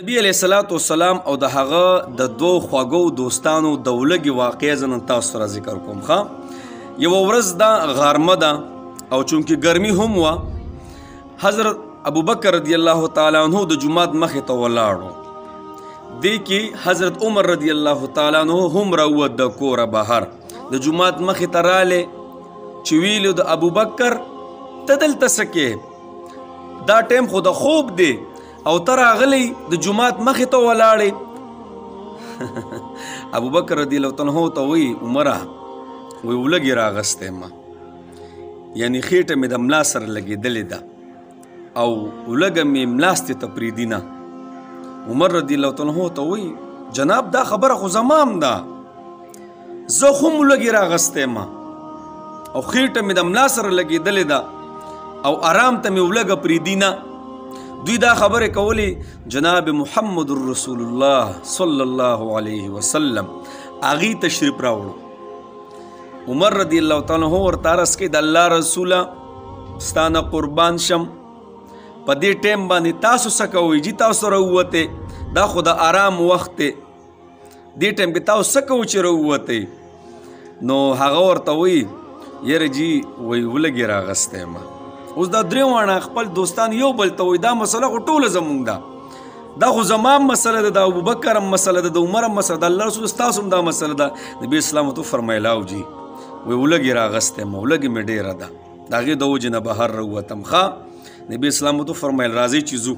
نبی علیہ الصلوۃ والسلام او د هغه د دوه خواږو دوستانو د ولګي واقعه زن تاسو سره ذکر کوم. ښه یو ورځ دا غارمه ده او چونکه ګرمي هم وه، حضرت ابوبکر رضی الله تعالی عنہ د جماعت مخې ته ولاړو. دې کې حضرت عمر رضی الله تعالی عنہ هم راووت د کوره بهر د جماعت مخې ته رالی چې ویلو د ابوبکر ته دلته څه کې، دا ټیم خو د خوب دی او ته راغلی د جماعت مخې ته ولاړې. ابوبکر رضی الله عنه ته وایي عمره وی ولګې راغستی ما، یعنی خېټه مې د ملا سره لګېدلې ده او ولګه مې ملاستې ته پرېږدي نه. عمر رضی الله عنه ته وایي جناب دا خبره خو زمام ده، زه خو هم ولګې راغستی ما او خېټه مې د ملا سره لګېدلې ده او آرام ته مې ولګه پرېږدي نه. دوی دا خبرې کولې جناب محمد رسول الله صلی الله علیه وسلم هغې تشریف راوړو. عمر رضی الله تعالی عنہ ورته عرض کې د الله رسوله ستانه قربان شم، په دې ټیم باندې تاسو څه کوئ؟ جي تاسو راووتې، دا خو د آرام وخت دی، دې ټیم کې تاسو څه کوئ چې راووتې؟ نو هغه ورته وایي یاره جي وایي ولګې راغستی ما. اوس دا درې واړه خپل دوستان یو بل ته وایي دا مسله خو ټوله زمونږ ده، دا خو زما هم مسله ده، د ابوبکر هم مسله ده، د عمر هم مسله ده، الله رسول ستاسو هم دا مسله ده. نبي اسلام ورته وفرمیل او جي وایي ولګې راغستی ما، ولګې مې ډېره ده، د هغې د وجې نه بهر راووتم. ښه نبي اسلام ورته وفرمیل راځئ چې ځو.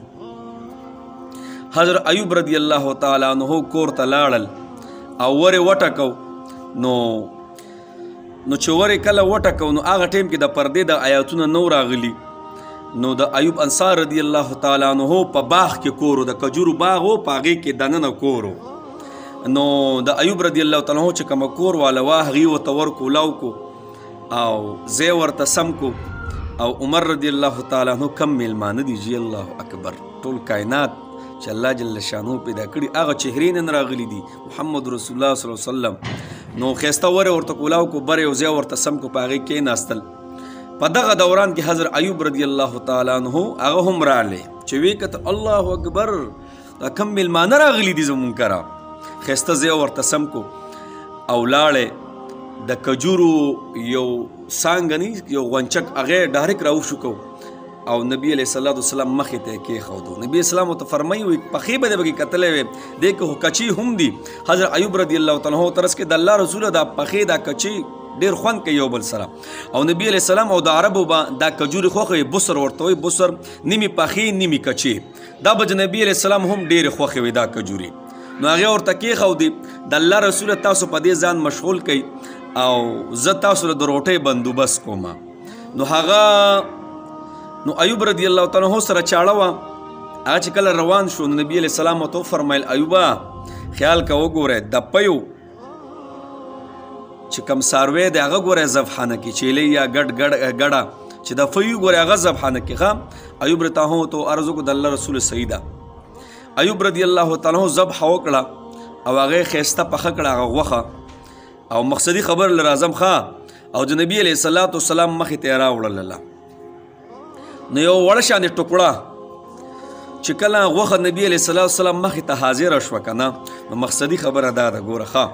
حضرت ایوب رضی الله تعالی عنہ کور ته لاړل او ورې وټکو. نو چې ورې کله وټکو نو هغه ټیم کې د پردې د آیاتونه نو راغلي. نو د ایوب انصار رضی الله تعالی عنہ په باغ کې کورو، د کجورو باغ و، په هغې کې دننه کورو. نو د ایوب رضی الله تعالی عنہ چې کومه کور واله وه هغې ورته ورکو لو کو او ځای ورته سم کو. او عمر رضی الله تعالی عنہ کم میلمانه دي جی الله اکبر، ټول کائنات چې الله جل شانو پیدا کړي هغه چهرې نن راغلي دي محمد رسول الله صلی الله علیه وسلم. نو ښایسته ورې ورته کولاو کو، بر یو ځای ورته سم کو، په هغې کېناستل. په دغه دوران کې حضرت ایوب رضی الله تعالی عنہ هغه هم راغلی چې ویې کتل الله اکبر دا کم میلمانه راغلي دي زمونږ کره. ښایسته ځای ورته سم کو او لاړې د کجورو یو څانګه نی یو غونچک هغې ډایرک راوشو کو او نبی علیه الصلاۃ والسلام مخې ته یې کېښودو. نبي اسلام ورته فرمایي وایي پخې به دې پکې کتلی وې، دې کې خو کچي هم دي. حضرت ایوب رضی الله تعالی عنہ ترس کې د الله رسوله دا پخې دا کچي ډېر خوند کوي یو بل سره. او نبی علیه السلام او د عربو به دا کجورې خوښوي، بسر ورته وایي، بسر نیمې پخې نیمې کچې، دا به نبي علیه السلام هم ډېرې خوښې وي دا کجورې. نو هغې ورته کېښودې د الله رسوله تاسو په دې ځان مشغول کوئ او زه تاسو له د روټۍ بندوبست کوم. نو هغه نو ایوب رضی الله تعالی عنہ سره چاړه وه، هغه چې کله روان شو نو نبي علیه السلام ورته وفرمیل ایوبه خیال که وګورئ د پیو چې کوم څاروی دی هغه ګورئ ذبحانه کې، چیلۍ یا ګډه چې د فیو ګورئ هغه ذبحانه کې. ښه ایوب رضی الله عنه ته عرض وکړو د الله رسول صحیح ده. ایوب رضی الله تعالی عنہ ذبحه وکړه او هغې ښایسته پخه کړه هغه غوښه او مقصدي خبر له راځم. ښه او د نبي علیه الصلاۃ والسلام مخې ته یې راوړله. نو یو وړه شانې ټوکړه چې کله غوښه نبي علیه الصلاۃ والسلام مخې ته حاضره شوه که نه، نو مقصدي خبره دا ده ګوره. ښه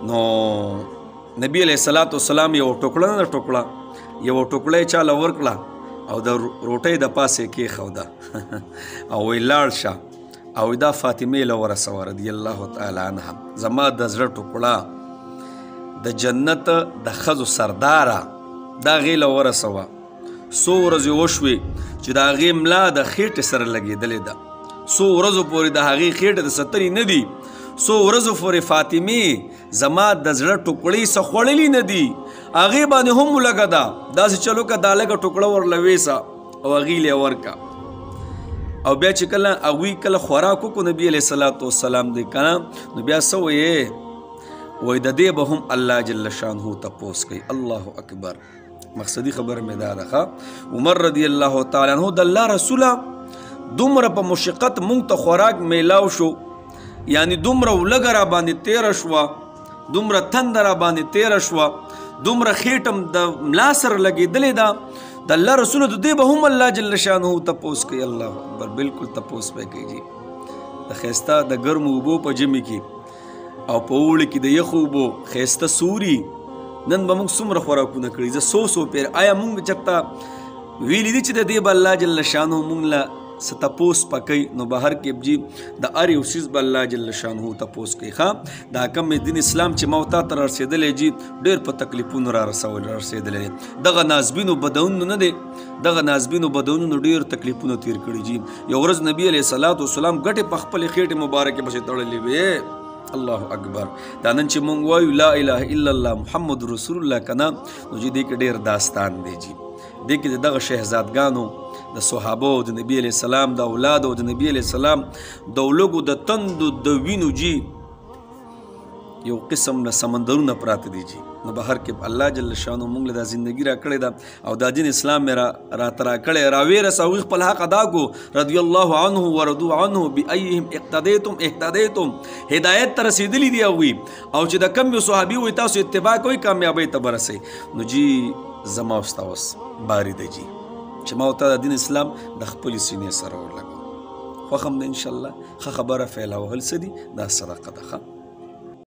نو نبي علیه الصلاۃ والسلام یو ټوکړه نه ټوکړه یو ټوکړه یې چاله ورکړه او د روټۍ د پاسه یې کېښوده او وی لاړ شه او دا فاطمې له ورسوه رضی الله تعالی عنها، زما د زړه ټوکړه د جنت د ښځو سرداره دا هغې له ورسوه. څو ورځې وشوې چې د هغې ملا د خېټې سره لګېدلې ده، څو ورځو پورې د هغې خېټه د سترې نه دي، څو ورځو پورې فاطمې زما د زړه ټوکړې څه خوړلي نه دي، هغې باندې هم ولګه ده. داسې چلو که دا لږه ټوکړه ورله ویسه او هغې له یې ورکه. او بیا چې کله هغوی کله خوراک وکړو نبي علیه الصلاۃ والسلام دی که نه، نو بیا څه ویې وایي د دې به هم الله جل شانه تپوس کوي. الله اکبر، مقصدي خبره مې دا ده. ښه عمر رضی الله تعالی عنہ د الله رسوله دومره په مشقت مونږ ته خوراک میلاو شو، یعنی دومره ولګه را باندې تېره شوه، دومره تنده را باندې تېره شوه، دومره خېټم د ملا سره لګېدلې ده د الله رسول د دې به هم الله جل شانه تپوس کوي. الله اکبر، بالکل تپوس به کوي جی. د ښایسته د ګرمو اوبو په ژمي کې او په اوړي کې د یخو اوبو ښایسته سوري نن به موږ څومره خوراکونه کړي زه څو پیر آیا موږ چېرته ویلي دي چې د دې به الله جل شانه موږ له څه تپوس پکوي نو بهر کې جي د هر یو څیز به الله جل شانه تپوس کوي ښه دا کم دین اسلام چې ما تا ته رارسېدلی جي ډېر په تکلیفونو رارسېدلی دغه نازبینو بدونو نه دی دغه نازبینو بدونو ډېر تکلیفونه تیر کړي جي یو ورځ نبي علیه الصلاة والسلام ګټې په خپلې خېټې مبارکې پسې تړلې وې الله اکبر دا نن چې مونږ وایو لا اله الا الله محمد رسول الله کنه نو جی دې کې ډېر داستان دی جی دې کې دغه شهزادګانو د صحابو د نبی علیه السلام د اولادو د نبی علیه السلام د ولږو د تندو د وینو جی یو قسم له سمندرونه پراته دي جی نو بهر کې الله جل شانو موږ له دا زندگی را کړې ده او دا دین اسلام مې راته را کړی راویرس او خپل حق ادا کو رضی الله عنه ورضوا عنه بأيهم اقتدیتم هدایت ته رسېدلي دي هغوی او چې د کم یو صحابي وي تاسو اتباع کوئ کامیابۍ ته به رسئ نو جی زما او ستا اوس باري دی جی چې ما ورته د دین اسلام د خپلې سینې سره ورلګوم خوښ هم ده انشاءالله ښه خبره فعلول څه دي دا صدقه ده ښه